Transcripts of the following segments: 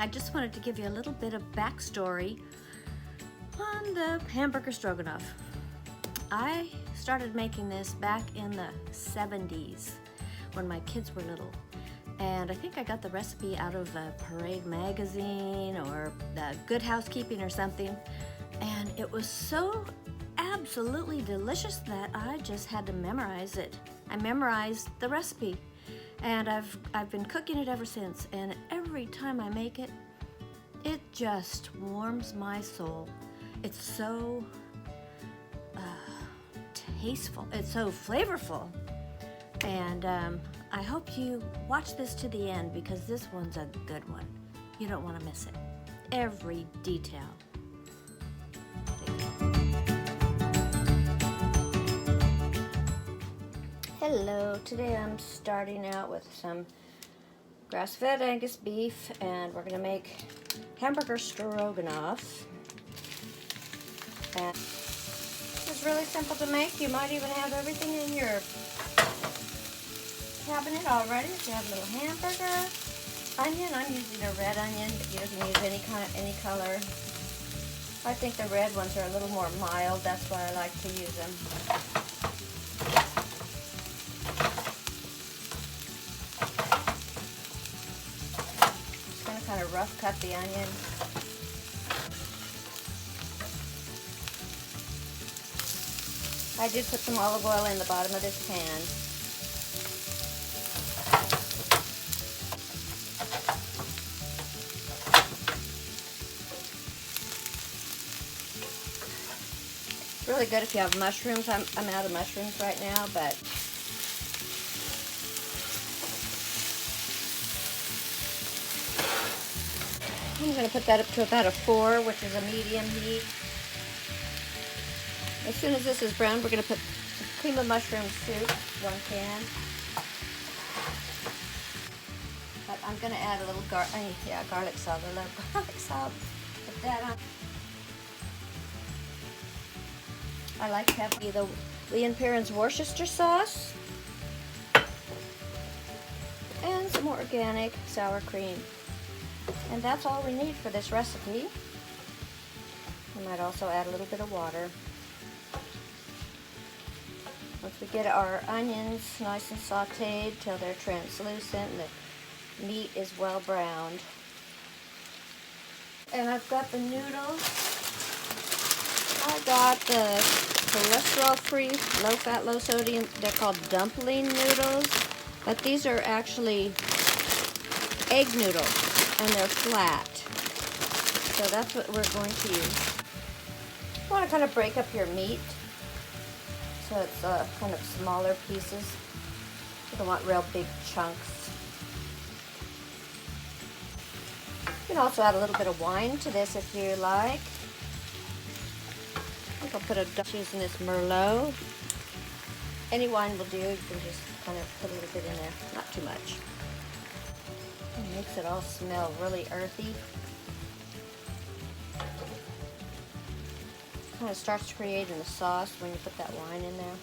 I just wanted to give you a little bit of backstory on the Hamburger Stroganoff. I started making this back in the 70s when my kids were little. And I think I got the recipe out of a Parade magazine or the Good Housekeeping or something. And it was so absolutely delicious that I just had to memorize it. I memorized the recipe. And I've been cooking it ever since, and every time I make it, it just warms my soul. It's so tasteful, it's so flavorful, and I hope you watch this to the end because this one's a good one. You don't want to miss it. Every detail. Hello, today I'm starting out with some grass-fed Angus beef, and we're going to make Hamburger Stroganoff. And it's really simple to make. You might even have everything in your cabinet already. If you have a little hamburger, onion. I'm using a red onion, but you can use any color. I think the red ones are a little more mild. That's why I like to use them. Kind of rough cut the onion. I did put some olive oil in the bottom of this pan. It's really good if you have mushrooms. I'm out of mushrooms right now, but I'm going to put that up to about a 4, which is a medium heat. As soon as this is brown, we're going to put some cream of mushroom soup, 1 can. But I'm going to add a little garlic salt, a little garlic salt. Put that on. I like to have the Lee & Perrins Worcestershire sauce and some organic sour cream. And that's all we need for this recipe. We might also add a little bit of water. Once we get our onions nice and sauteed till they're translucent and the meat is well browned. And I've got the noodles. I got the cholesterol-free, low-fat, low-sodium. They're called dumpling noodles, but these are actually egg noodles. And they're flat. So that's what we're going to use. You want to kind of break up your meat so it's kind of smaller pieces. You don't want real big chunks. You can also add a little bit of wine to this if you like. I think I'll put using this Merlot. Any wine will do. You can just kind of put a little bit in there, not too much. It makes it all smell really earthy. Kind of starts creating the sauce when you put that wine in there.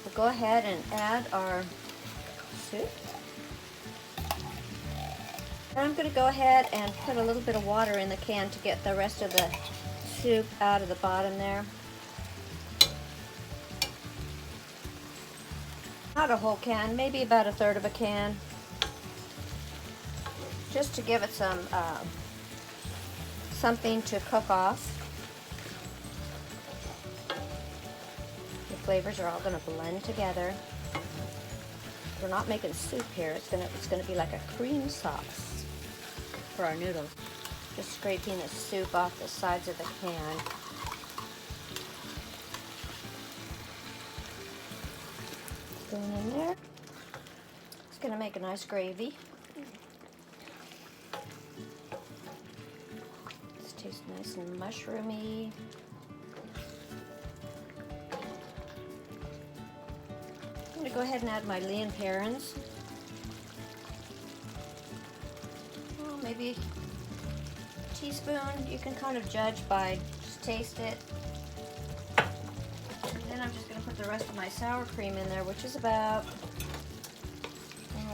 We'll go ahead and add our soup. And I'm going to go ahead and put a little bit of water in the can to get the rest of the soup out of the bottom there. Not a whole can, maybe about a 1/3 of a can. Just to give it some something to cook off. The flavors are all going to blend together. We're not making soup here. It's gonna be like a cream sauce for our noodles. Just scraping the soup off the sides of the can. Going in there. It's going to make a nice gravy. This tastes nice and mushroomy. I'm going to go ahead and add my Lee & Perrins. Well, maybe a teaspoon. You can kind of judge by just taste it. And then I'm just going to put the rest of my sour cream in there, which is about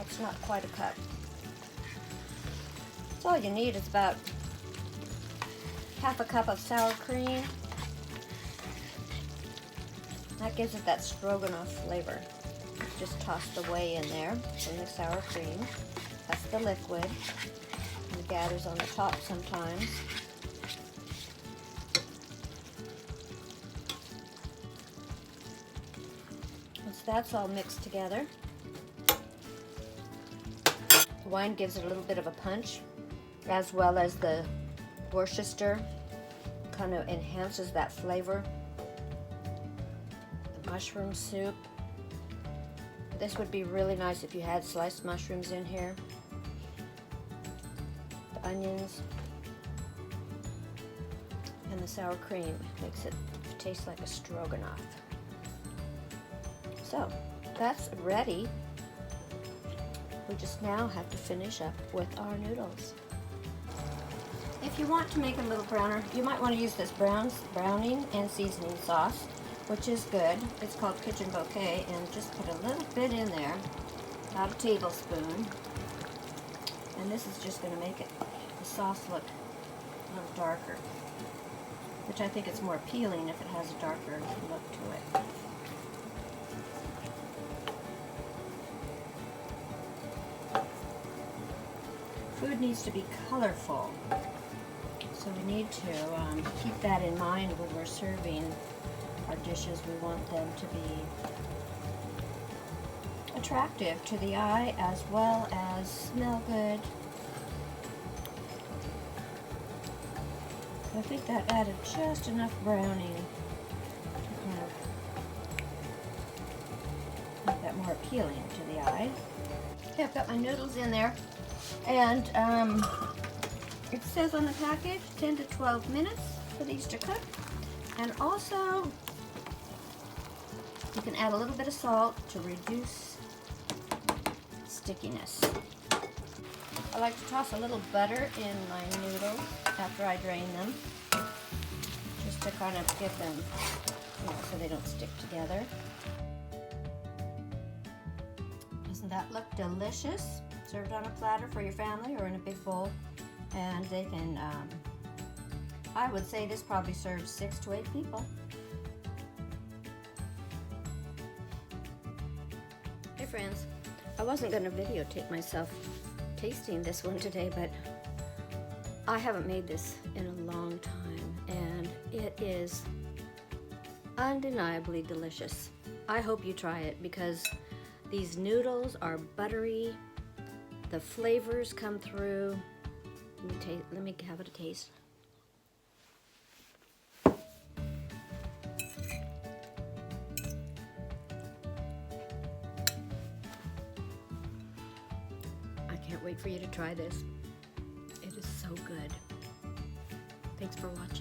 It's not quite a cup. So all you need is about half a cup of sour cream. That gives it that stroganoff flavor. Just toss the whey in there from the sour cream. That's the liquid. It gathers on the top sometimes. Once that's all mixed together, the wine gives it a little bit of a punch, as well as the Worcester kind of enhances that flavor. The mushroom soup. This would be really nice if you had sliced mushrooms in here. The onions and the sour cream makes it taste like a stroganoff. So that's ready. We just now have to finish up with our noodles. If you want to make it a little browner, you might want to use this browning and seasoning sauce, which is good. It's called Kitchen Bouquet, and just put a little bit in there, about a tablespoon. And this is just going to make the sauce look a little darker, which I think it's more appealing if it has a darker look to it. Food needs to be colorful, so we need to keep that in mind when we're serving our dishes. We want them to be attractive to the eye as well as smell good. I think that added just enough browning to kind of make that more appealing to the eye. Okay, I've got my noodles in there, and it says on the package 10 to 12 minutes for these to cook. And also, you can add a little bit of salt to reduce stickiness. I like to toss a little butter in my noodles after I drain them, just to kind of get them, so they don't stick together. Doesn't that look delicious? Served on a platter for your family or in a big bowl, and they can, I would say this probably serves 6 to 8 people. Hey friends, I wasn't going to videotape myself tasting this one today, but I haven't made this in a long time, and it is undeniably delicious. I hope you try it, because these noodles are buttery. The flavors come through. Let me have it a taste. I can't wait for you to try this. It is so good. Thanks for watching.